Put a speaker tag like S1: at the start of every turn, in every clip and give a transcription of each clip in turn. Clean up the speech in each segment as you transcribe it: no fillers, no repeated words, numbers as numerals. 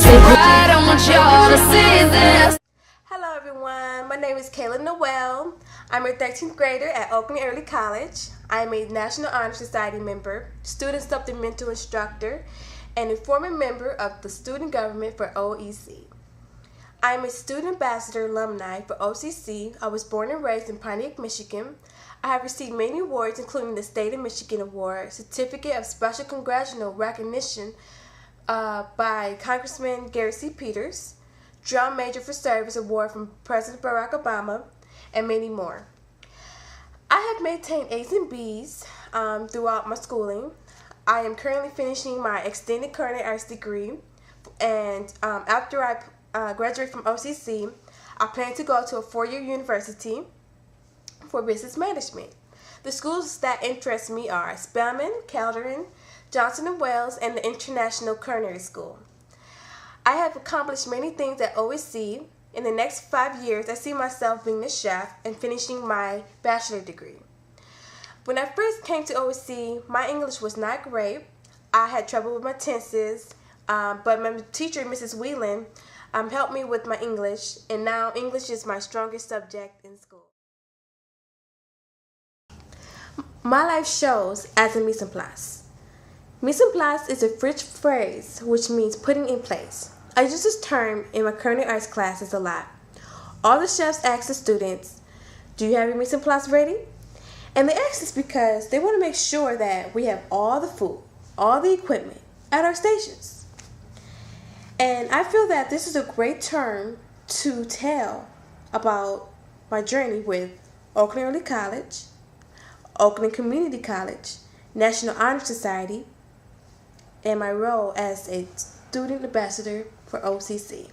S1: right, I want y'all to see this.
S2: Hello everyone, my name is Kayla Noel. I'm a 13th grader at Oakland Early College. I am a National Honor Society member, student supplemental instructor, and a former member of the student government for OEC. I am a student ambassador alumni for OCC. I was born and raised in Pontiac, Michigan. I have received many awards, including the State of Michigan Award, Certificate of Special Congressional Recognition by Congressman Gary C. Peters, Drum Major for Service Award from President Barack Obama, and many more. I have maintained A's and B's throughout my schooling. I am currently finishing my extended culinary arts degree, and after I graduate from OCC, I plan to go to a four-year university for business management. The schools that interest me are Spelman, Calderon, Johnson & Wales, and the International Culinary School. I have accomplished many things at OSC. In the next 5 years, I see myself being a chef and finishing my bachelor degree. When I first came to OSC, my English was not great. I had trouble with my tenses, but my teacher, Mrs. Whelan, helped me with my English, and now English is my strongest subject in school. My life shows as a mise en place. Mise en place is a French phrase which means putting in place. I use this term in my culinary arts classes a lot. All the chefs ask the students, do you have your mise en place ready? And they ask this because they want to make sure that we have all the food, all the equipment at our stations. And I feel that this is a great term to tell about my journey with Oakland Early College, Oakland Community College, National Honor Society, and my role as a student ambassador for OCC.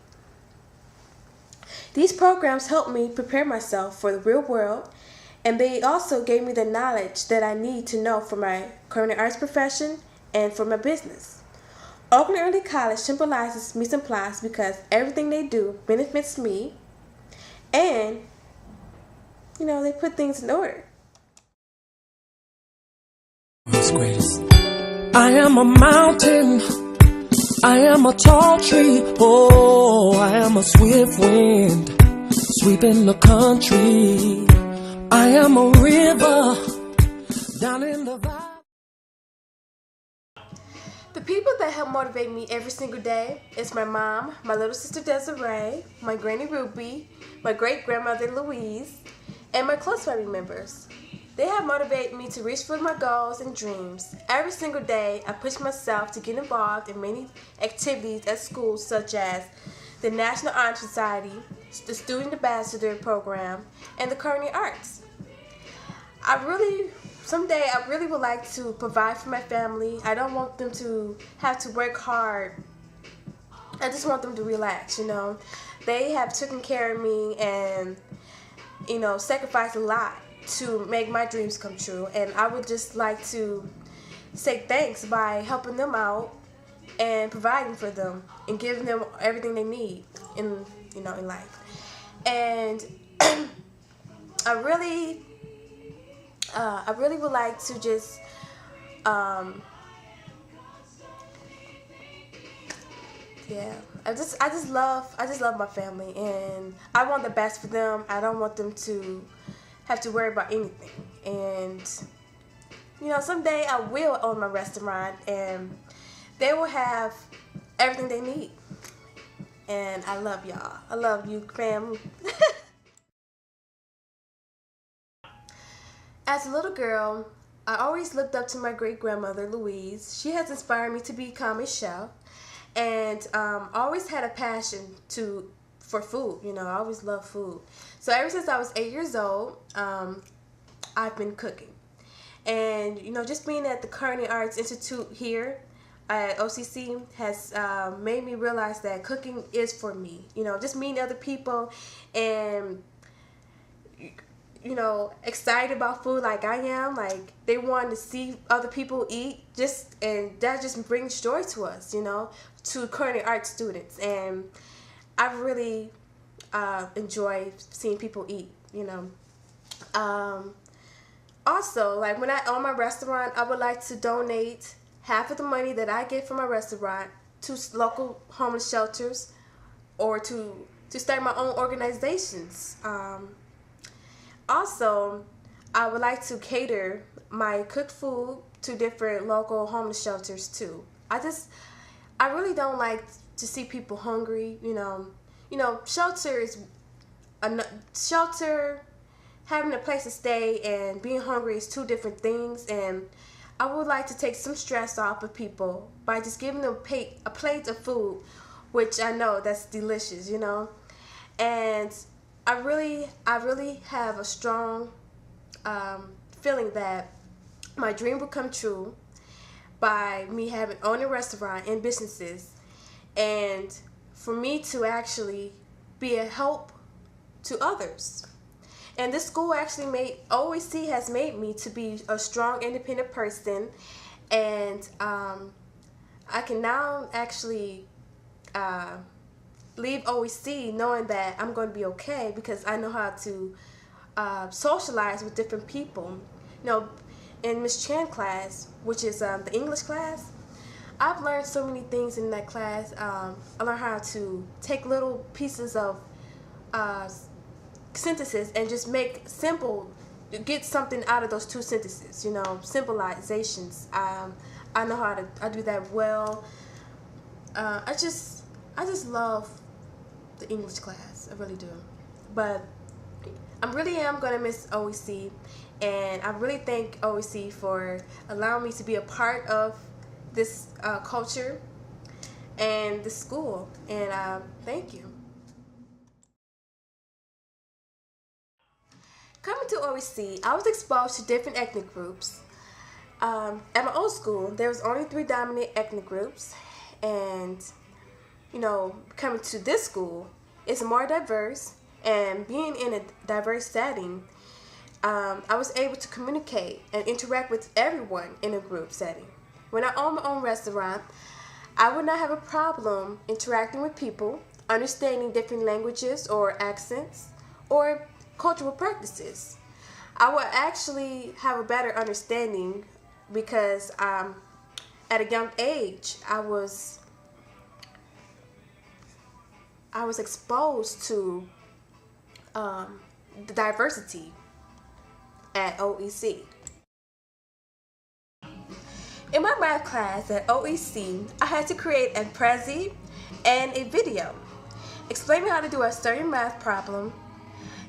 S2: These programs helped me prepare myself for the real world, and they also gave me the knowledge that I need to know for my culinary arts profession and for my business. Oakland Early College symbolizes mise en place because everything they do benefits me, and they put things in order.
S3: I am a mountain, I am a tall tree, oh, I am a swift wind, sweeping the country. I am a river, down in the valley.
S2: The people that help motivate me every single day is my mom, my little sister Desiree, my granny Ruby, my great-grandmother Louise, and my close family members. They have motivated me to reach for my goals and dreams. Every single day, I push myself to get involved in many activities at school, such as the National Honor Society, the Student Ambassador Program, and the Culinary Arts. Someday I really would like to provide for my family. I don't want them to have to work hard. I just want them to relax, They have taken care of me and, sacrificed a lot to make my dreams come true, and I would just like to say thanks by helping them out and providing for them and giving them everything they need in life. And I really would like to just I just love my family, and I want the best for them. I don't want them to have to worry about anything. And someday I will own my restaurant, and they will have everything they need. And I love y'all. I love you, family. As a little girl, I always looked up to my great-grandmother Louise. She has inspired me to become a chef, and always had a passion for food. I always loved food. So ever since I was 8 years old, I've been cooking. And, just being at the Culinary Arts Institute here at OCC has made me realize that cooking is for me. Just meeting other people and, excited about food like I am. Like, they want to see other people eat, and that just brings joy to us, to culinary arts students. And I really enjoy seeing people eat, Also, like when I own my restaurant, I would like to donate half of the money that I get from my restaurant to local homeless shelters or to start my own organizations. Also, I would like to cater my cooked food to different local homeless shelters too. I really don't like to see people hungry. Shelter is shelter, having a place to stay and being hungry is two different things, and I would like to take some stress off of people by just giving them a plate of food, which I know that's delicious, and I really have a strong feeling that my dream will come true by me owning a restaurant and businesses, and for me to actually be a help to others. And this school actually OEC has made me to be a strong, independent person, and I can now actually leave OEC knowing that I'm going to be okay because I know how to socialize with different people. In Miss Chan class, which is the English class, I've learned so many things in that class. I learned how to take little pieces of sentences and just get something out of those two sentences, symbolizations. I know how I do that well. I just love the English class, I really do. But I really am going to miss OEC, and I really thank OEC for allowing me to be a part of this culture and the school, and thank you. Coming to OEC, I was exposed to different ethnic groups. At my old school, there was only 3 dominant ethnic groups, and coming to this school, it's more diverse, and being in a diverse setting, I was able to communicate and interact with everyone in a group setting. When I own my own restaurant, I would not have a problem interacting with people, understanding different languages or accents, or cultural practices. I would actually have a better understanding because at a young age I was exposed to the diversity at OEC. In my math class at OEC, I had to create a prezi and a video explaining how to do a certain math problem.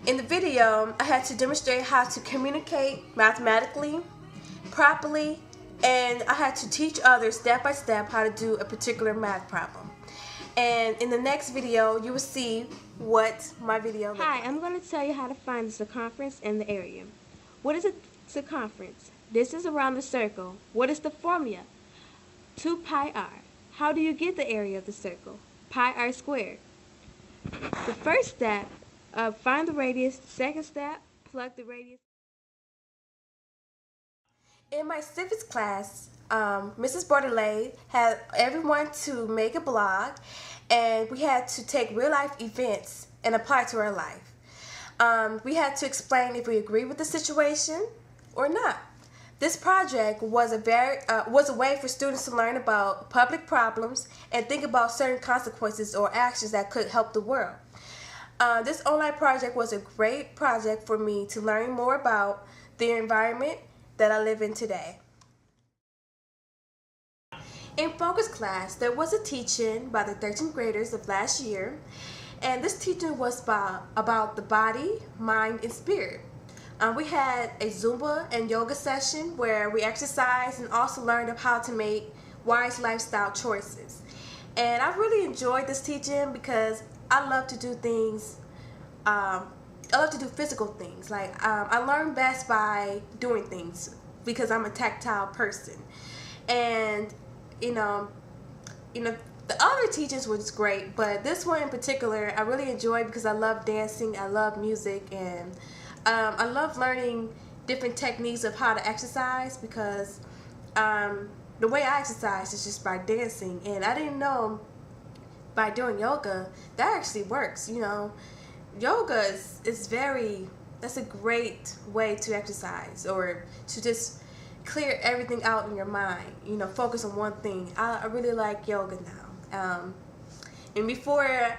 S2: In the video, I had to demonstrate how to communicate mathematically, properly, and I had to teach others step by step how to do a particular math problem. And in the next video, you will see what my video looks like.
S4: Hi, I'm going to tell you how to find the circumference in the area. What is a circumference? This is around the circle. What is the formula? 2 pi r. How do you get the area of the circle? Pi r squared. The first step, find the radius. Second step, plug the radius.
S2: In my civics class, Mrs. Bordelais had everyone to make a blog, and we had to take real-life events and apply it to our life. We had to explain if we agree with the situation or not. This project was a way for students to learn about public problems and think about certain consequences or actions that could help the world. This online project was a great project for me to learn more about the environment that I live in today. In focus class, there was a teaching by the 13th graders of last year, and this teaching was about the body, mind, and spirit. We had a Zumba and yoga session where we exercised and also learned of how to make wise lifestyle choices. And I really enjoyed this teaching because I love to do things, I love to do physical things. Like I learn best by doing things because I'm a tactile person. And the other teachings was great, but this one in particular I really enjoyed because I love dancing, I love music, and I love learning different techniques of how to exercise because the way I exercise is just by dancing, and I didn't know by doing yoga that actually works. Yoga that's a great way to exercise or to just clear everything out in your mind, focus on one thing. I really like yoga now. And before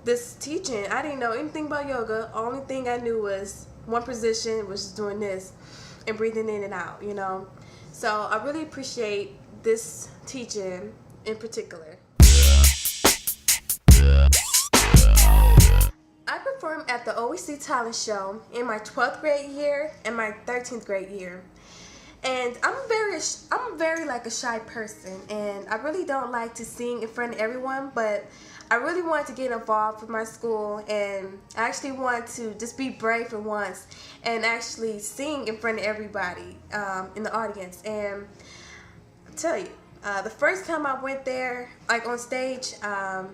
S2: this teaching, I didn't know anything about yoga. Only thing I knew was one position, was doing this and breathing in and out, you know. So I really appreciate this teaching in particular. I performed at the OEC talent show in my 12th grade year and my 13th grade year. And I'm very like a shy person, and I really don't like to sing in front of everyone, but I really wanted to get involved with my school, and I actually want to just be brave for once and actually sing in front of everybody in the audience. And I'll tell you, the first time I went there, like on stage, I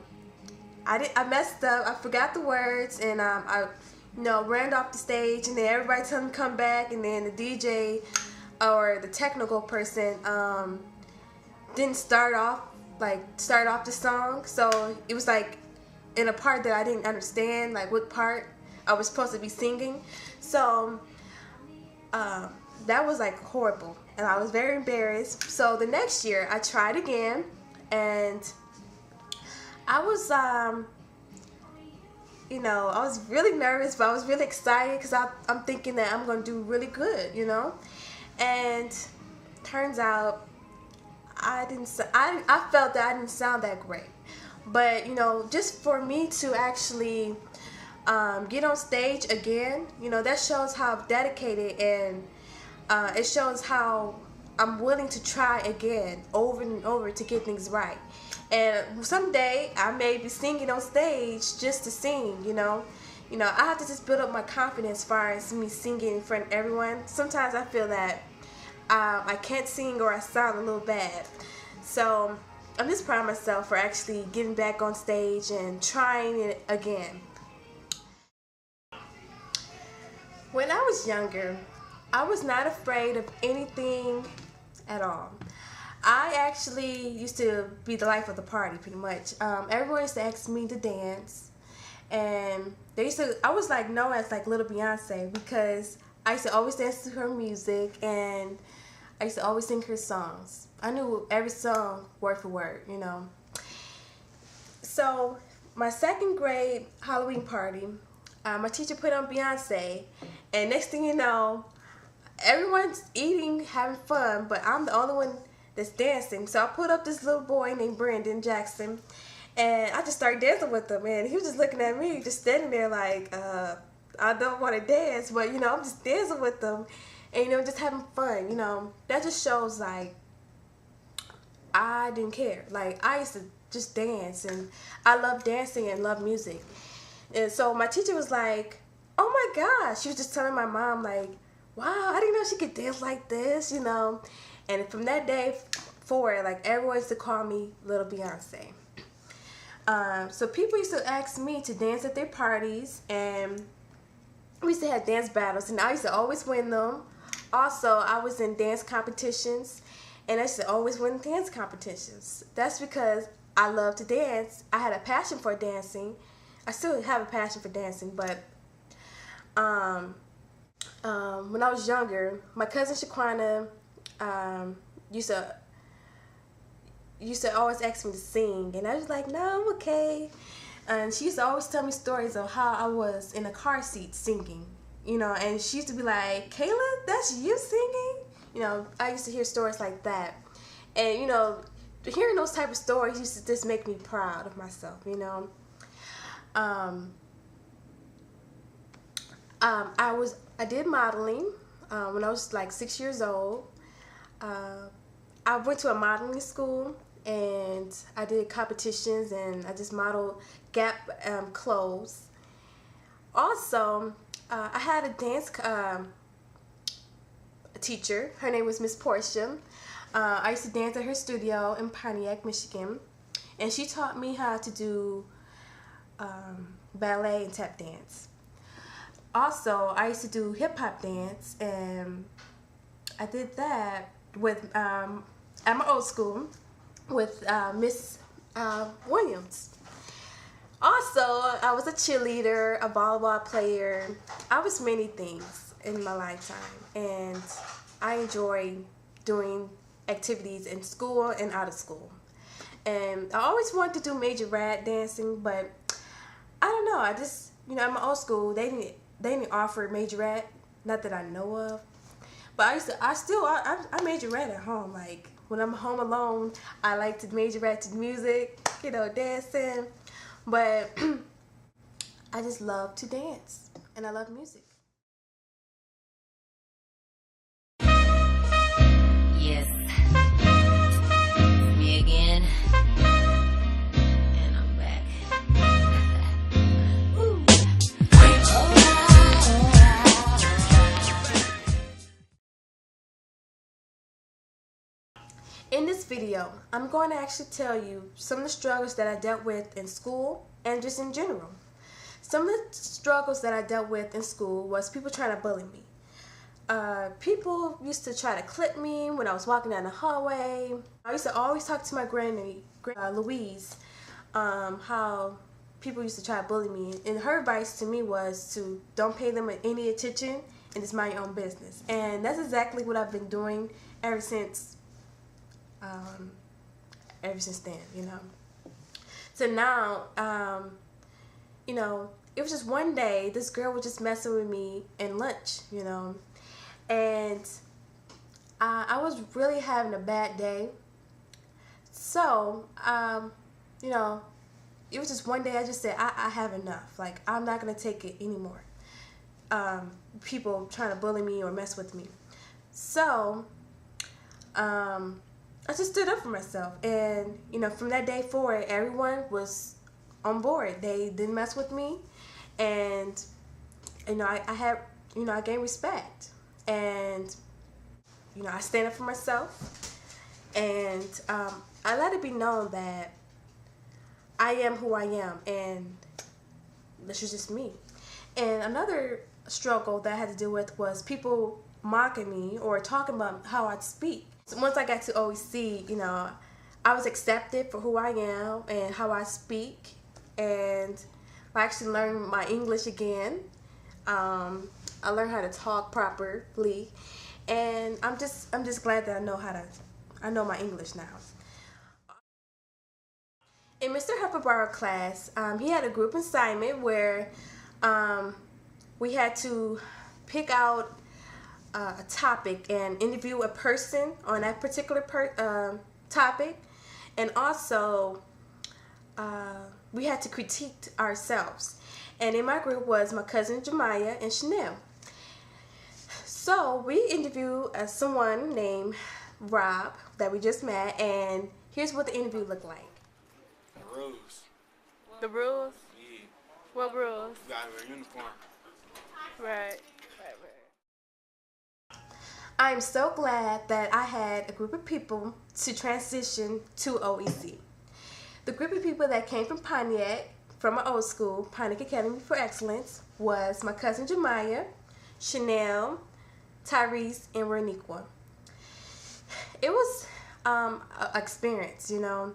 S2: messed up. I forgot the words, and I ran off the stage, and then everybody told me to come back, and then the DJ or the technical person didn't start off the song, so it was like in a part that I didn't understand, like what part I was supposed to be singing. So that was like horrible, and I was very embarrassed. So the next year I tried again, and I was I was really nervous, but I was really excited because I'm thinking that I'm gonna do really good, you know. And turns out I felt that I didn't sound that great. But just for me to actually get on stage again, that shows how dedicated, and it shows how I'm willing to try again over and over to get things right. And someday I may be singing on stage just to sing, I have to just build up my confidence as far as me singing in front of everyone. Sometimes I feel that I can't sing, or I sound a little bad. So I'm just proud of myself for actually getting back on stage and trying it again. When I was younger, I was not afraid of anything at all. I actually used to be the life of the party, pretty much. Everyone used to ask me to dance. And I was like known as like little Beyonce, because I used to always dance to her music, and I used to always sing her songs. I knew every song word for word, So my second grade Halloween party, my teacher put on Beyonce, and next thing you know, everyone's eating, having fun, but I'm the only one that's dancing. So I put up this little boy named Brandon Jackson, and I just started dancing with him, and he was just looking at me, just standing there like, I don't want to dance, but I'm just dancing with them, and just having fun. That just shows like I didn't care. Like, I used to just dance, and I love dancing and love music. And so my teacher was like, oh my gosh, she was just telling my mom like, wow, I didn't know she could dance like this, And from that day forward, like, everyone used to call me Little Beyonce. So people used to ask me to dance at their parties, and we used to have dance battles, and I used to always win them. Also, I was in dance competitions, and I used to always win dance competitions. That's because I love to dance. I had a passion for dancing. I still have a passion for dancing, but when I was younger, my cousin Shaquana used to always ask me to sing, and I was like, no, I'm okay. And she used to always tell me stories of how I was in a car seat singing, and she used to be like, Kayla, that's you singing? I used to hear stories like that. And, hearing those type of stories used to just make me proud of myself, I did modeling when I was like 6 years old. I went to a modeling school, and I did competitions, and I just modeled Gap clothes. Also, I had a dance teacher. Her name was Miss Portia. I used to dance at her studio in Pontiac, Michigan, and she taught me how to do ballet and tap dance. Also, I used to do hip-hop dance, and I did that with at my old school with Miss Williams. Also, I was a cheerleader, a volleyball player. I was many things in my lifetime, and I enjoy doing activities in school and out of school. And I always wanted to do major rad dancing, but I don't know. I just, you know, in my old school, they didn't offer major rad, not that I know of. But I major rad at home. Like when I'm home alone, I like to major rad to music, you know, dancing. But I just love to dance, and I love music.
S1: Yes, me again, and I'm back. Ooh.
S2: In this video, I'm going to actually tell you some of the struggles that I dealt with in school and just in general. Some of the struggles that I dealt with in school was people trying to bully me. People used to try to clip me when I was walking down the hallway. I used to always talk to my granny, Louise, how people used to try to bully me. And her advice to me was to don't pay them any attention and just mind your own business. And that's exactly what I've been doing ever since then, you know. So now, you know, it was just one day, this girl was just messing with me in lunch, you know. And I was really having a bad day. So, you know, it was just one day I just said, I have enough. Like, I'm not going to take it anymore. People trying to bully me or mess with me. So, I just stood up for myself. And, you know, from that day forward, everyone was on board. They didn't mess with me. And, you know, I gained respect. And, you know, I stand up for myself, and I let it be known that I am who I am, and this is just me. And another struggle that I had to deal with was people mocking me or talking about how I speak. So once I got to OEC, you know, I was accepted for who I am and how I speak, and I actually learned my English again. I learned how to talk properly, and I'm just glad that I know my English now. In Mr. Huffenbauer class, he had a group assignment where we had to pick out a topic and interview a person on that particular topic, and also we had to critique ourselves. And in my group was my cousin Jemiah and Chanel. So we interviewed someone named Rob that we just met, and here's what the interview looked like.
S5: The rules.
S6: The rules?
S5: Yeah.
S6: What rules?
S5: You gotta wear a uniform.
S6: Right.
S2: I'm so glad that I had a group of people to transition to OEC. The group of people that came from Pontiac, from my old school, Pontiac Academy for Excellence, was my cousin Jemiah, Chanel, Tyrese, and Reniqua. It was an experience, you know.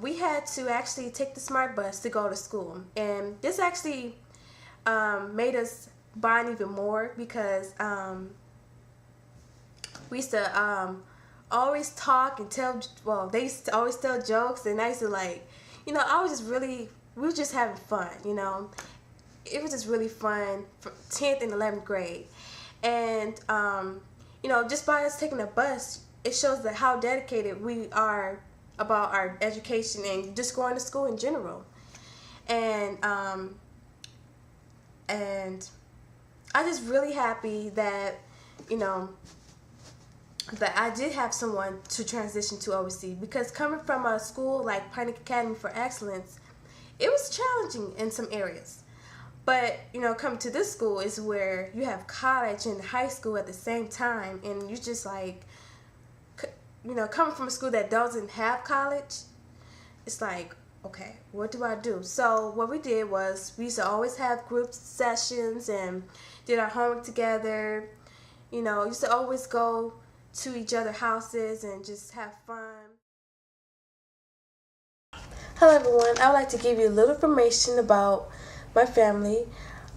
S2: We had to actually take the smart bus to go to school, and this actually made us bond even more because we used to always talk and tell, well, they used to always tell jokes, and I used to, like, you know, we were just having fun, you know. It was just really fun for 10th and 11th grade. And, you know, just by us taking a bus, it shows that how dedicated we are about our education and just going to school in general. And I'm just really happy that, you know, that I did have someone to transition to OEC, because coming from a school like Pontiac Academy for Excellence, it was challenging in some areas. But, you know, coming to this school is where you have college and high school at the same time, and you just like, you know, coming from a school that doesn't have college, it's like, okay, what do I do? So what we did was we used to always have group sessions and did our homework together. You know, used to always go to each other's houses and just have fun. Hello everyone, I would like to give you a little information about my family.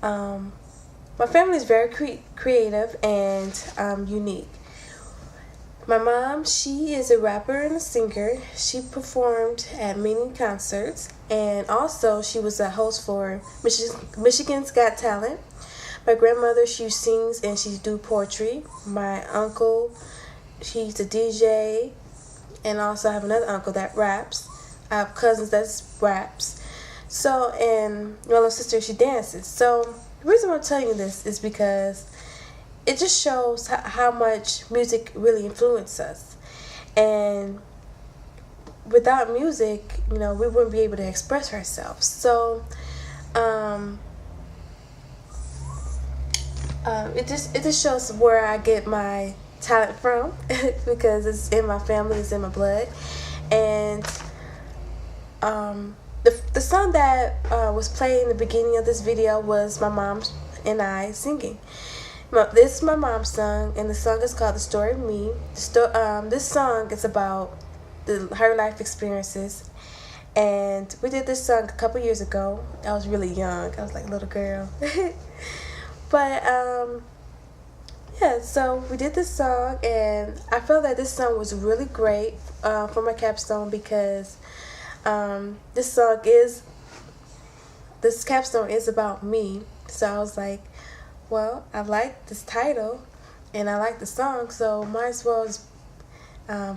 S2: My family is very creative and unique. My mom, she is a rapper and a singer. She performed at many concerts, and also she was a host for Michigan's Got Talent. My grandmother, she sings and she do poetry. My uncle, he's a DJ, and also I have another uncle that raps. I have cousins that raps. So, and my little sister, she dances. So, the reason I'm telling you this is because it just shows how much music really influences us. And without music, we wouldn't be able to express ourselves. So, it just shows where I get my talent from because it's in my family, it's in my blood. And the song that was played in the beginning of this video was my mom and I singing. This is my mom's song, and the song is called "The Story of Me." This song is about her life experiences, and we did this song a couple years ago. I was really young. I was like a little girl. But yeah, so we did this song, and I felt that this song was really great for my capstone because this capstone is about me. So I was like, well, I like this title and I like the song, so might as well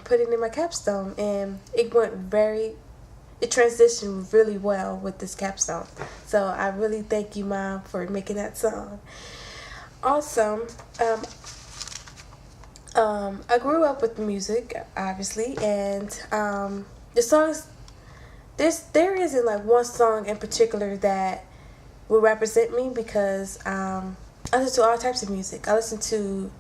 S2: put it in my capstone. And it transitioned really well with this capstone. So I really thank you, Mom, for making that song. Also, I grew up with music, obviously, and the songs, there isn't like one song in particular that will represent me because I listen to all types of music. I listen to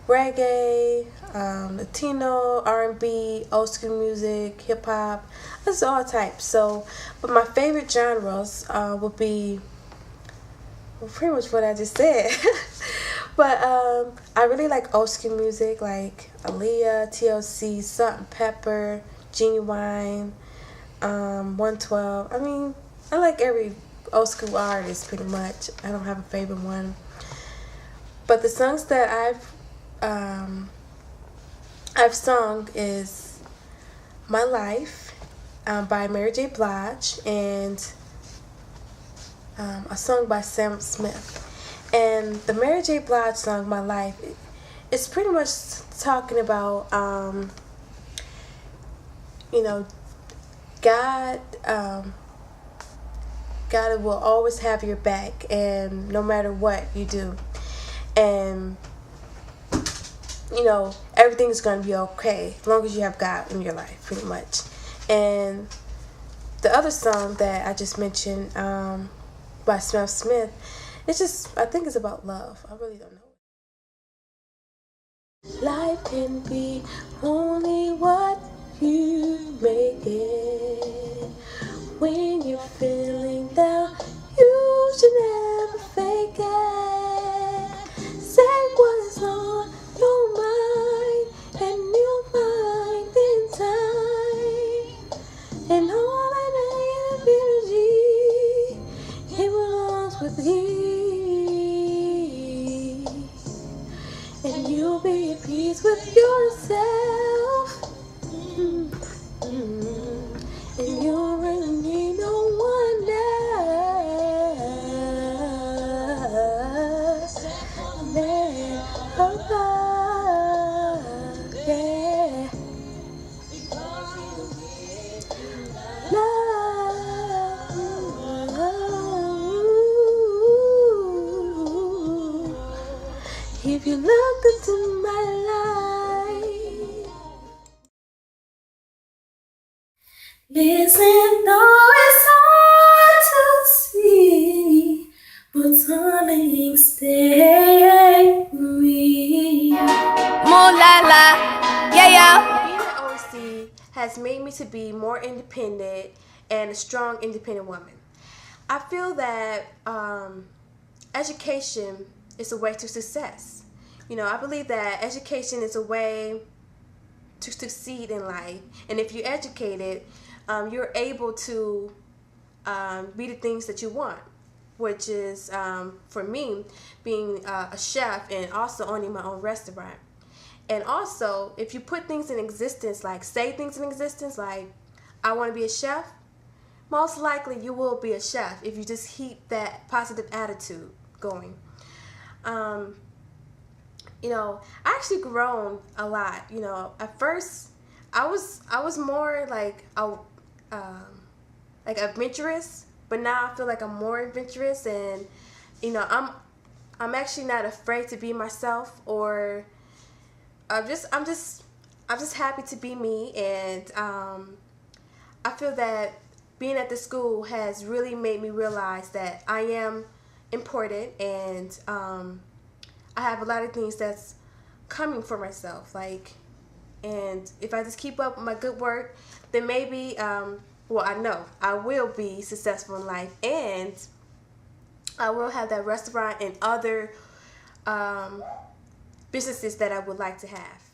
S2: reggae, Latino, R&B, old school music, hip hop. I listen to all types. So, but my favorite genres would be pretty much what I just said. But I really like old school music, like Aaliyah, TLC, Salt and Pepper, Genuine, 112. I mean, I like every old school artist pretty much. I don't have a favorite one. But the songs that I've sung is "My Life" by Mary J. Blige and a song by Sam Smith. And the Mary J. Blige song "My Life" it's pretty much talking about God. God will always have your back, and no matter what you do, and everything's gonna be okay as long as you have God in your life, pretty much. And the other song that I just mentioned by Sam Smith, I think it's about love. I really don't know. Life can be only what you make it. When you're feeling down, you should never fake it. Say what's on your mind, and you'll find in time. And all that negative energy, it belongs with you. And you'll be at peace with yourself. And you really need no one else. Man above, yeah. Love. If you look into my life, listen, though it's hard to see, but darling, stay with me.
S1: Moon la la, yeah.
S2: Being an OC has made me to be more independent and a strong, independent woman. I feel that education is a way to success. I believe that education is a way to succeed in life, and if you're educated, you're able to be the things that you want, which is for me being a chef and also owning my own restaurant. And also, if you put things in existence, like say things in existence, like I want to be a chef, most likely you will be a chef if you just keep that positive attitude going. I actually grown a lot. At first I was more like adventurous, but now I feel like I'm more adventurous, and I'm actually not afraid to be myself, or I'm just happy to be me, and I feel that being at the school has really made me realize that I am important, and I have a lot of things that's coming for myself, and if I just keep up my good work, then maybe I know I will be successful in life, and I will have that restaurant and other businesses that I would like to have.